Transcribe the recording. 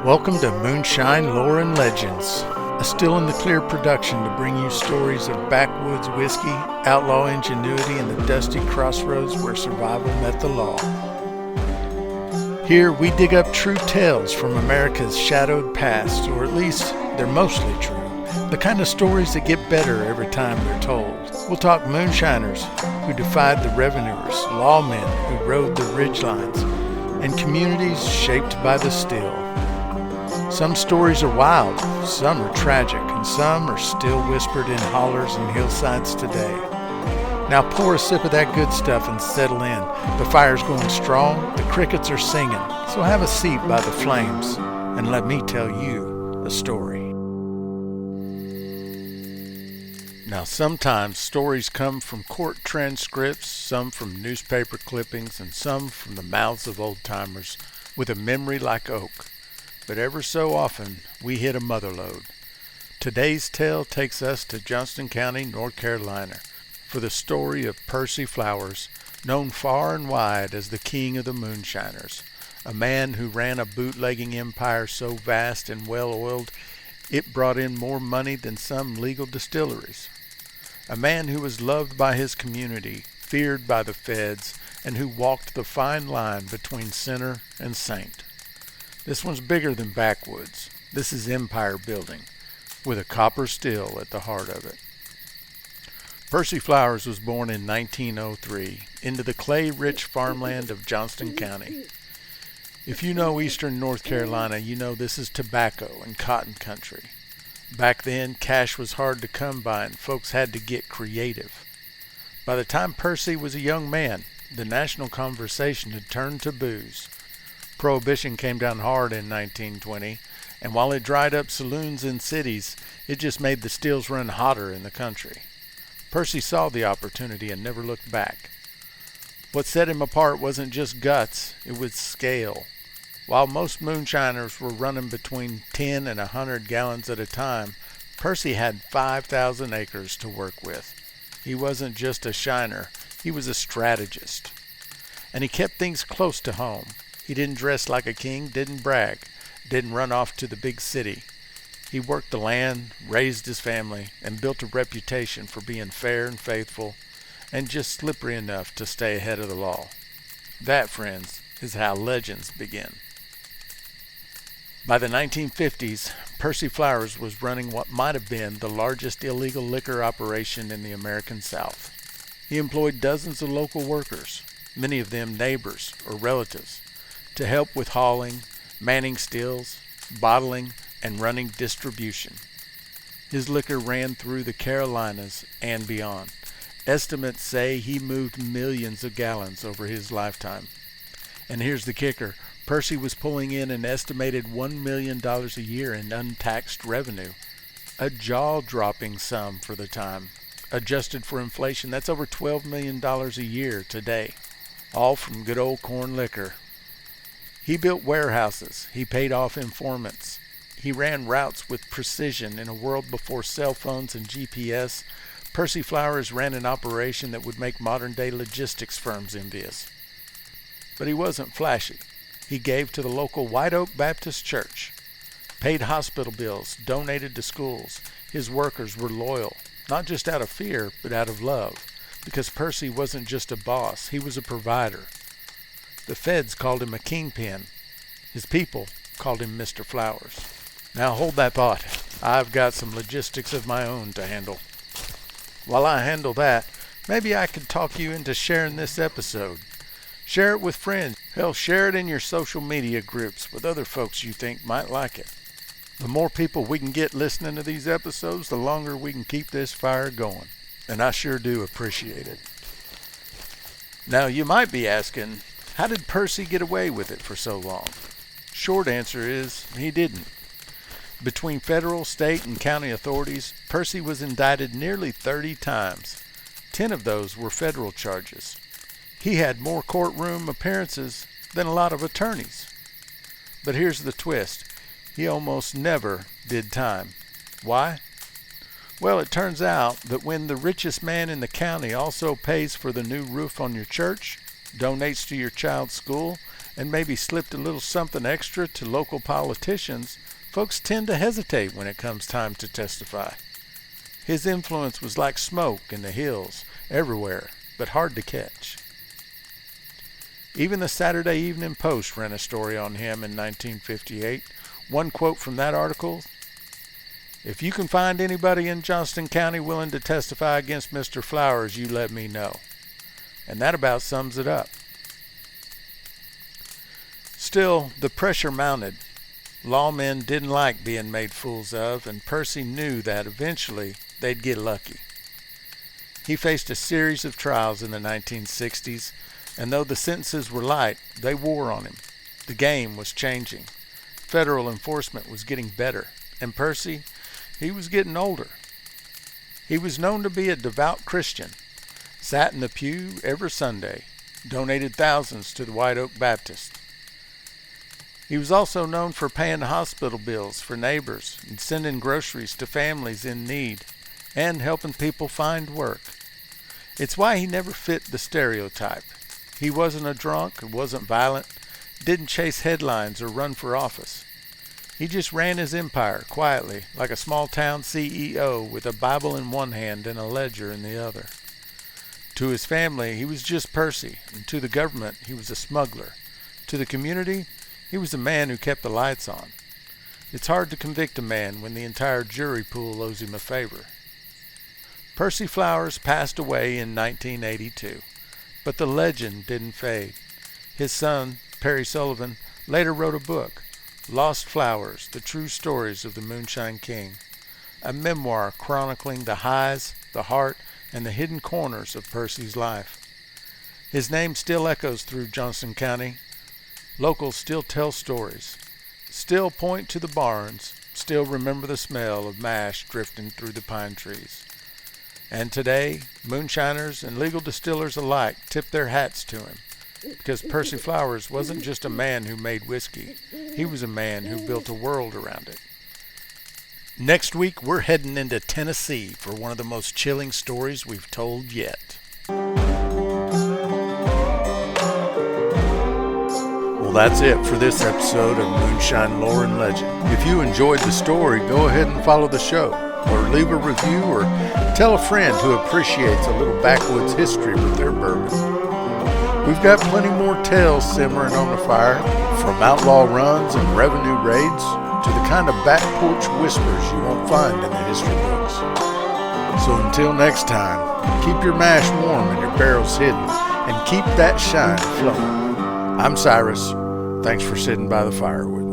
Welcome to Moonshine Lore and Legends, a Still in the Clear production to bring you stories of backwoods whiskey, outlaw ingenuity, and the dusty crossroads where survival met the law. Here we dig up true tales from America's shadowed past, or at least they're mostly true. The kind of stories that get better every time they're told. We'll talk moonshiners who defied the revenuers, lawmen who rode the ridgelines, and communities shaped by the still. Some stories are wild, some are tragic, and some are still whispered in hollers and hillsides today. Now pour a sip of that good stuff and settle in. The fire's going strong, the crickets are singing, so have a seat by the flames and let me tell you a story. Now sometimes stories come from court transcripts, some from newspaper clippings, and some from the mouths of old-timers with a memory like oak. But ever so often, we hit a motherlode. Today's tale takes us to Johnston County, North Carolina, for the story of Percy Flowers, known far and wide as the king of the Moonshiners, a man who ran a bootlegging empire so vast and well-oiled, it brought in more money than some legal distilleries. A man who was loved by his community, feared by the feds, and who walked the fine line between sinner and saint. This one's bigger than backwoods. This is empire building, with a copper still at the heart of it. Percy Flowers was born in 1903 into the clay-rich farmland of Johnston County. If you know eastern North Carolina, you know this is tobacco and cotton country. Back then, cash was hard to come by and folks had to get creative. By the time Percy was a young man, the national conversation had turned to booze. Prohibition came down hard in 1920, and while it dried up saloons in cities, it just made the stills run hotter in the country. Percy saw the opportunity and never looked back. What set him apart wasn't just guts, it was scale. While most moonshiners were running between 10 and 100 gallons at a time, Percy had 5,000 acres to work with. He wasn't just a shiner, he was a strategist. And he kept things close to home. He didn't dress like a king, didn't brag, didn't run off to the big city. He worked the land, raised his family, and built a reputation for being fair and faithful, and just slippery enough to stay ahead of the law. That, friends, is how legends begin. By the 1950s, Percy Flowers was running what might have been the largest illegal liquor operation in the American South. He employed dozens of local workers, many of them neighbors or relatives, to help with hauling, manning stills, bottling, and running distribution. His liquor ran through the Carolinas and beyond. Estimates say he moved millions of gallons over his lifetime. And here's the kicker. Percy was pulling in an estimated $1 million a year in untaxed revenue. A jaw-dropping sum for the time. Adjusted for inflation, that's over $12 million a year today. All from good old corn liquor. He built warehouses. He paid off informants. He ran routes with precision in a world before cell phones and GPS. Percy Flowers ran an operation that would make modern-day logistics firms envious. But he wasn't flashy. He gave to the local White Oak Baptist Church, paid hospital bills, donated to schools. His workers were loyal, not just out of fear, but out of love, because Percy wasn't just a boss, he was a provider. The feds called him a kingpin. His people called him Mr. Flowers. Now hold that thought. I've got some logistics of my own to handle. While I handle that, maybe I could talk you into sharing this episode. Share it with friends. Hell, share it in your social media groups with other folks you think might like it. The more people we can get listening to these episodes, the longer we can keep this fire going. And I sure do appreciate it. Now you might be asking, how did Percy get away with it for so long? Short answer is, he didn't. Between federal, state, and county authorities, Percy was indicted nearly 30 times. 10 of those were federal charges. He had more courtroom appearances than a lot of attorneys. But here's the twist. He almost never did time. Why? Well, it turns out that when the richest man in the county also pays for the new roof on your church, donates to your child's school, and maybe slipped a little something extra to local politicians, folks tend to hesitate when it comes time to testify. His influence was like smoke in the hills, everywhere, but hard to catch. Even the Saturday Evening Post ran a story on him in 1958. One quote from that article: "If you can find anybody in Johnston County willing to testify against Mr. Flowers, you let me know." And that about sums it up. Still, the pressure mounted. Lawmen didn't like being made fools of, and Percy knew that eventually they'd get lucky. He faced a series of trials in the 1960s, and though the sentences were light, they wore on him. The game was changing. Federal enforcement was getting better, and Percy, he was getting older. He was known to be a devout Christian, sat in the pew every Sunday, donated thousands to the White Oak Baptist. He was also known for paying hospital bills for neighbors and sending groceries to families in need and helping people find work. It's why he never fit the stereotype. He wasn't a drunk, wasn't violent, didn't chase headlines or run for office. He just ran his empire quietly, like a small-town CEO with a Bible in one hand and a ledger in the other. To his family, he was just Percy, and to the government, he was a smuggler. To the community, he was a man who kept the lights on. It's hard to convict a man when the entire jury pool owes him a favor. Percy Flowers passed away in 1982, but the legend didn't fade. His son, Perry Sullivan, later wrote a book, Lost Flowers, The True Stories of the Moonshine King, a memoir chronicling the highs, the heart, and the hidden corners of Percy's life. His name still echoes through Johnston County. Locals still tell stories, still point to the barns, still remember the smell of mash drifting through the pine trees. And today, moonshiners and legal distillers alike tip their hats to him, because Percy Flowers wasn't just a man who made whiskey. He was a man who built a world around it. Next week, we're heading into Tennessee for one of the most chilling stories we've told yet. Well, that's it for this episode of Moonshine Lore and Legend. If you enjoyed the story, go ahead and follow the show, or leave a review, or tell a friend who appreciates a little backwoods history with their bourbon. We've got plenty more tales simmering on the fire, from outlaw runs and revenue raids to the kind of back porch whispers you won't find in the history books. So until next time, keep your mash warm and your barrels hidden, and keep that shine flowing. I'm Cyrus. Thanks for sitting by the fire with me.